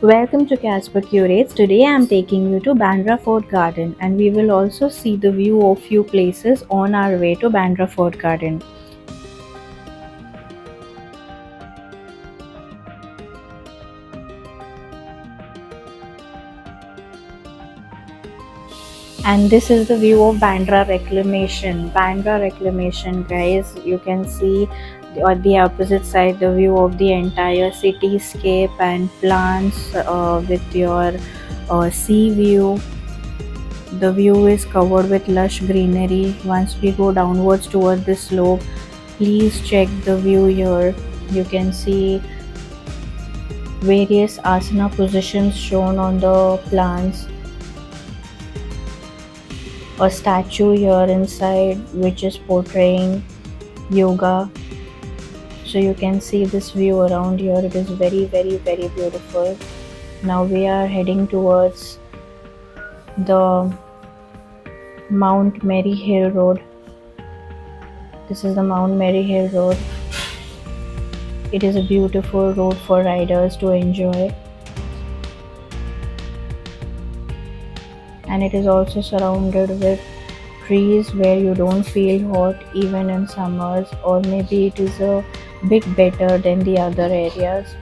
Welcome to Casper Curates. Today I am taking you to Bandra Fort Garden and we will also see the view of few places on our way to Bandra Fort Garden. And this is the view of Bandra Reclamation. Bandra Reclamation, guys, you can see on the opposite side the view of the entire cityscape and plants with your sea view. The view is covered with lush greenery. Once we go downwards toward the slope, please check the view here. You can see various asana positions shown on the plants. A statue here inside which is portraying yoga. So you can see this view around here. It is very beautiful. Now we are heading towards the Mount Mary Hill Road. This is the Mount Mary Hill Road. It is a beautiful road for riders to enjoy. And it is also surrounded with trees where you don't feel hot even in summers, or maybe it is a bit better than the other areas.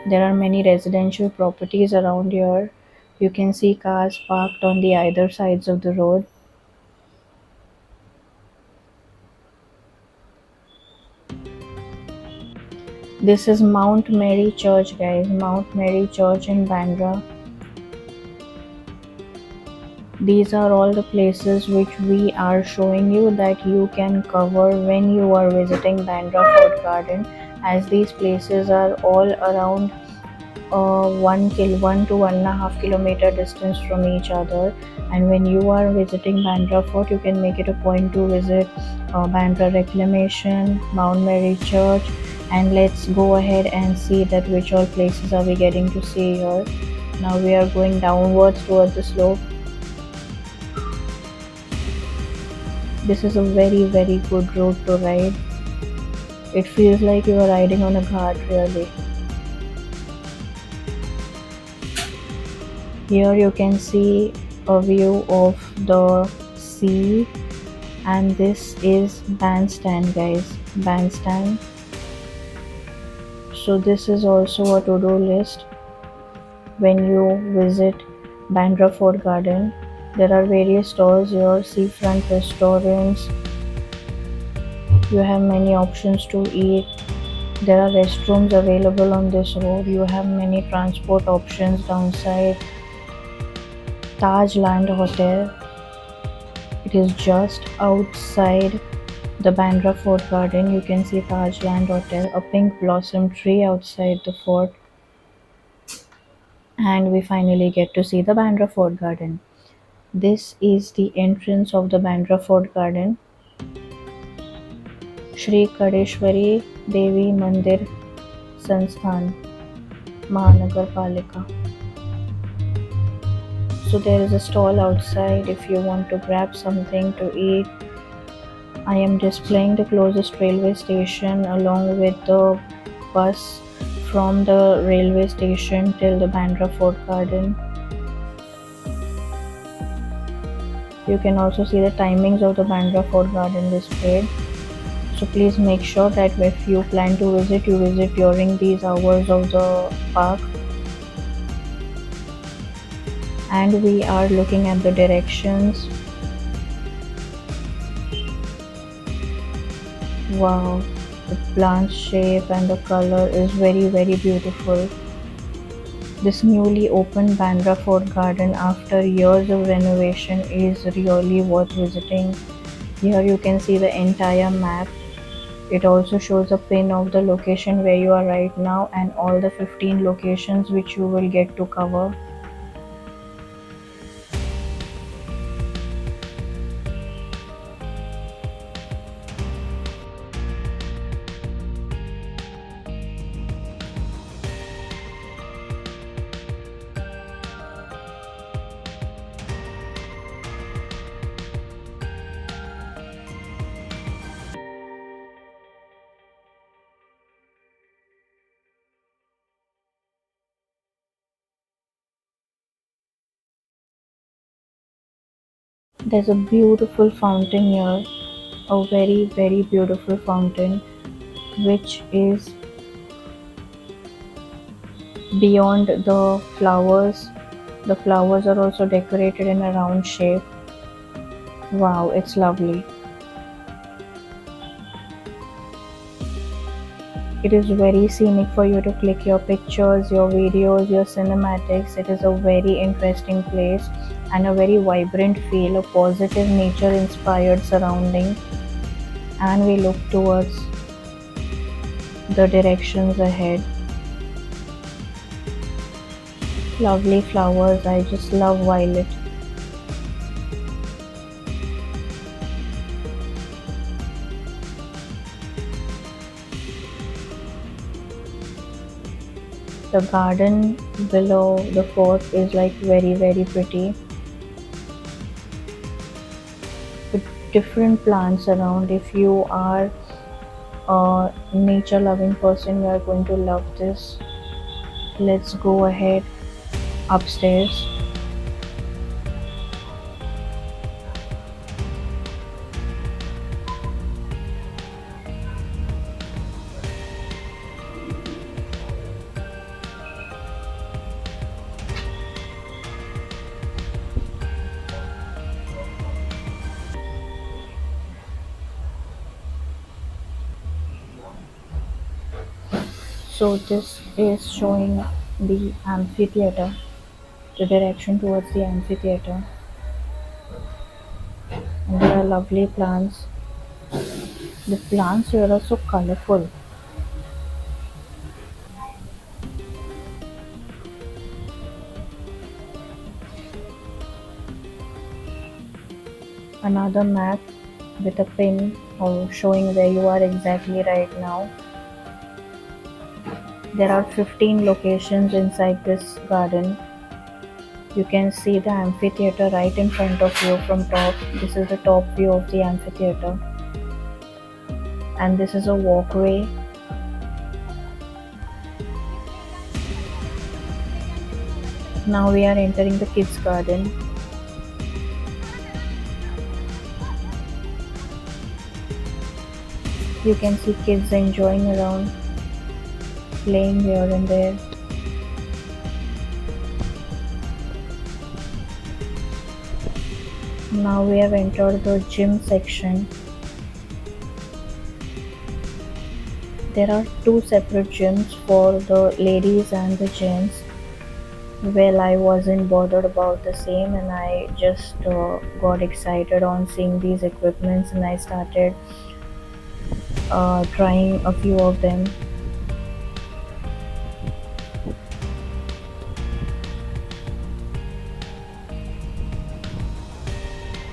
There are many residential properties around here. You can see cars parked on the either sides of the road. This is Mount Mary Church, guys. Mount Mary Church in Bandra. These are all the places which we are showing you that you can cover when you are visiting Bandra Fort Garden, as these places are all around 1 to 1.5 kilometer distance from each other. And when you are visiting Bandra Fort, you can make it a point to visit Bandra Reclamation, Mount Mary Church, and let's go ahead and see that which all places are we getting to see here. Now we are going downwards towards the slope. This is a very good road to ride. It feels like you are riding on a ghat really. Here you can see a view of the sea, and this is bandstand, guys. Bandstand. So this is also a to-do list when you visit Bandra Fort Garden. There are various stalls here, seafront restaurants. You have many options to eat. There are restrooms available on this road. You have many transport options downside. Taj Land Hotel. It is just outside the Bandra Fort Garden. You can see Taj Land Hotel, a pink blossom tree outside the fort, and we finally get to see the Bandra Fort Garden. This is the entrance of the Bandra Fort Garden. Shri Kadeshwari Devi Mandir Sansthan, Mahanagar Palika. So there is a stall outside if you want to grab something to eat. I am displaying the closest railway station along with the bus from the railway station till the Bandra Fort Garden. You can also see the timings of the Bandra Fort Garden displayed. So please make sure that if you plan to visit, you visit during these hours of the park. And we are looking at the directions. Wow, the plant shape and the color is very beautiful. This newly opened Bandra Fort Garden after years of renovation is really worth visiting. Here you can see the entire map. It also shows a pin of the location where you are right now and all the 15 locations which you will get to cover. There's a beautiful fountain here, a very, very beautiful fountain, which is beyond the flowers. The flowers are also decorated in a round shape. Wow, it's lovely. It is very scenic for you to click your pictures, your videos, your cinematics. It is a very interesting place and a very vibrant feel, a positive nature inspired surrounding. And we look towards the directions ahead. Lovely flowers. I just love violet. The garden below the fort is like very, very pretty with different plants around. If you are a nature loving person, you are going to love this. Let's go ahead upstairs. So this is showing the amphitheater, the direction towards the amphitheater. And there are lovely plants. The plants here are so colorful. Another map with a pin or showing where you are exactly right now. There are 15 locations inside this garden. You can see the amphitheater right in front of you from top. This is the top view of the amphitheater. And this is a walkway. Now we are entering the kids garden. You can see kids enjoying around, playing here and there. Now we have entered the gym section. There are two separate gyms for the ladies and the gents. Well, I wasn't bothered about the same, and I just got excited on seeing these equipments, and I started trying a few of them.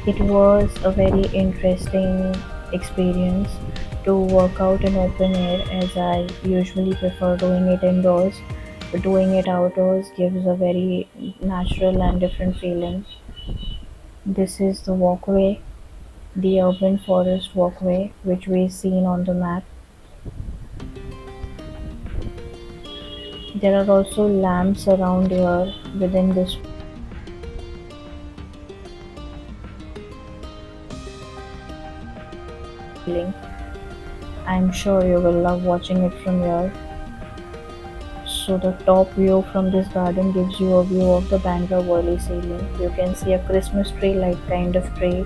It was a very interesting experience to work out in open air, as I usually prefer doing it indoors, but doing it outdoors gives a very natural and different feeling. This is the walkway, the urban forest walkway, which we've seen on the map. There are also lamps around here within this feeling. I'm sure you will love watching it from here. So the top view from this garden gives you a view of the Bandra Valley ceiling. You can see a Christmas tree like kind of tree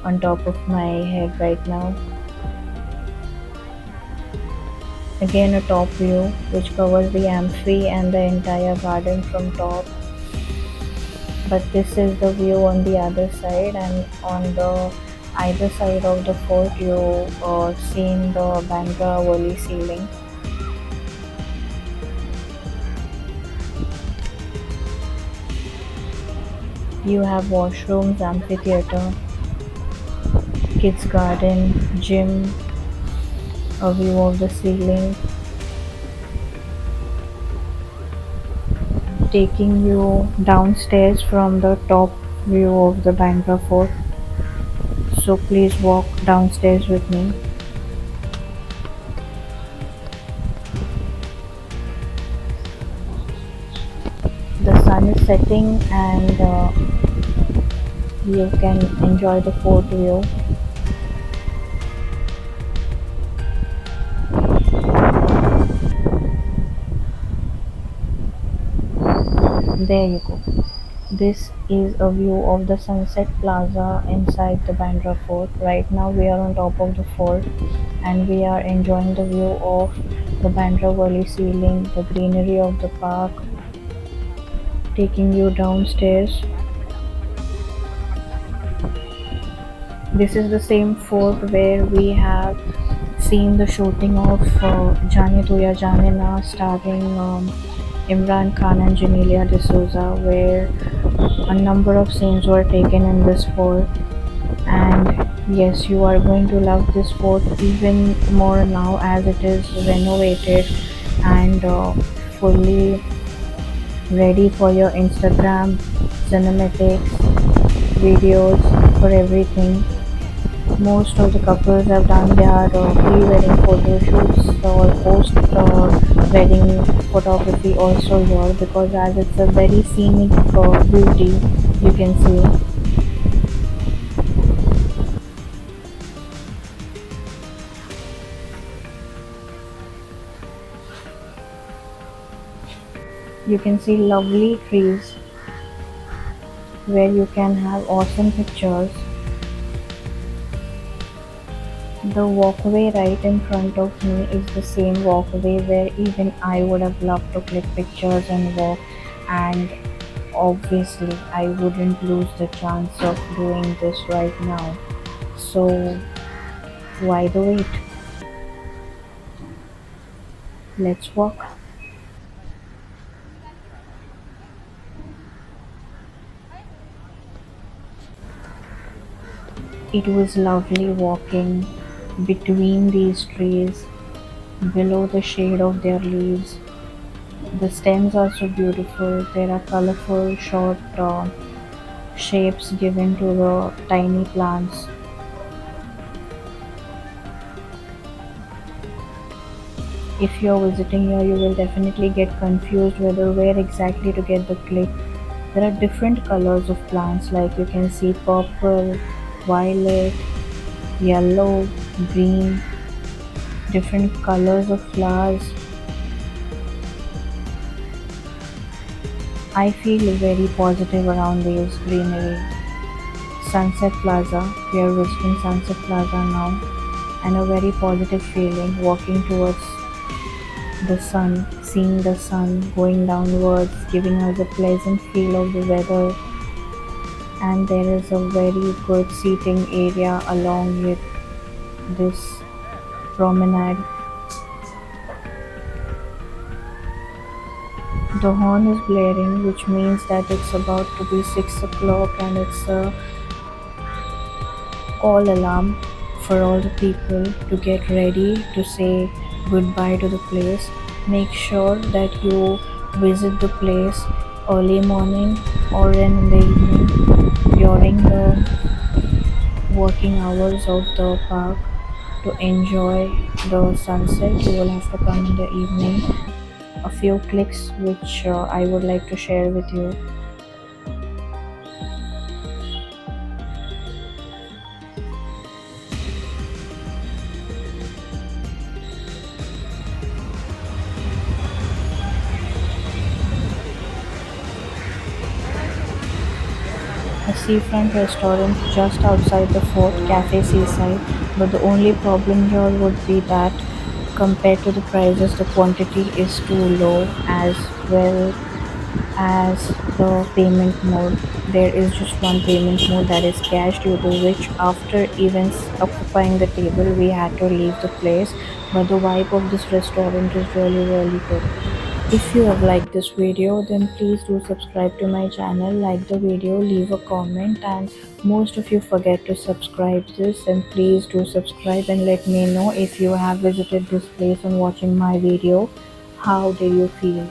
on top of my head right now. Again a top view which covers the amphi and the entire garden from top. But this is the view on the other side, and on the either side of the fort you seen the Bandra Valley ceiling. You have washrooms, amphitheater, kids garden, gym, a view of the ceiling, taking you downstairs from the top view of the Bandra fort. So please walk downstairs with me. The sun is setting, and you can enjoy the fort view. There you go. This is a view of the Sunset Plaza inside the Bandra Fort. Right now we are on top of the fort and we are enjoying the view of the Bandra Valley ceiling, the greenery of the park, taking you downstairs. This is the same fort where we have seen the shooting of Jaane Tu Ya Jaane Na starring Imran Khan and Janelia D'Souza, where a number of scenes were taken in this fort. And yes, you are going to love this fort even more now as it is renovated and fully ready for your Instagram cinematics, videos, for everything. Most of the couples have done their pre-wedding photo shoots or post-wedding photography also here, because as it's a very scenic beauty, you can see. You can see lovely trees where you can have awesome pictures. The walkway right in front of me is the same walkway where even I would have loved to click pictures and walk, and obviously I wouldn't lose the chance of doing this right now. So why the wait? Let's walk. It was lovely walking between these trees below the shade of their leaves. The stems are so beautiful. There are colorful short shapes given to the tiny plants. If you're visiting here, you will definitely get confused whether where exactly to get the click. There are different colors of plants, like you can see purple, violet, yellow, green, different colors of flowers. I feel very positive around this greenery. Sunset Plaza, we are visiting Sunset Plaza now, and a very positive feeling walking towards the sun, seeing the sun going downwards, giving us a pleasant feel of the weather. And there is a very good seating area along with this promenade. The horn is blaring, which means that it's about to be 6 o'clock, and it's a call alarm for all the people to get ready to say goodbye to the place. Make sure that you visit the place early morning or in the evening during the working hours of the park to enjoy the sunset. You will have to come in the evening. A few clicks which I would like to share with you. A seafront restaurant just outside the fort, Cafe Seaside, but the only problem here would be that compared to the prices, the quantity is too low, as well as the payment mode. There is just one payment mode, that is cash, due to which after even occupying the table we had to leave the place. But the vibe of this restaurant is really good. If you have liked this video, then please do subscribe to my channel, like the video, leave a comment, and most of you forget to subscribe this, and please do subscribe and let me know if you have visited this place and watching my video, how do you feel?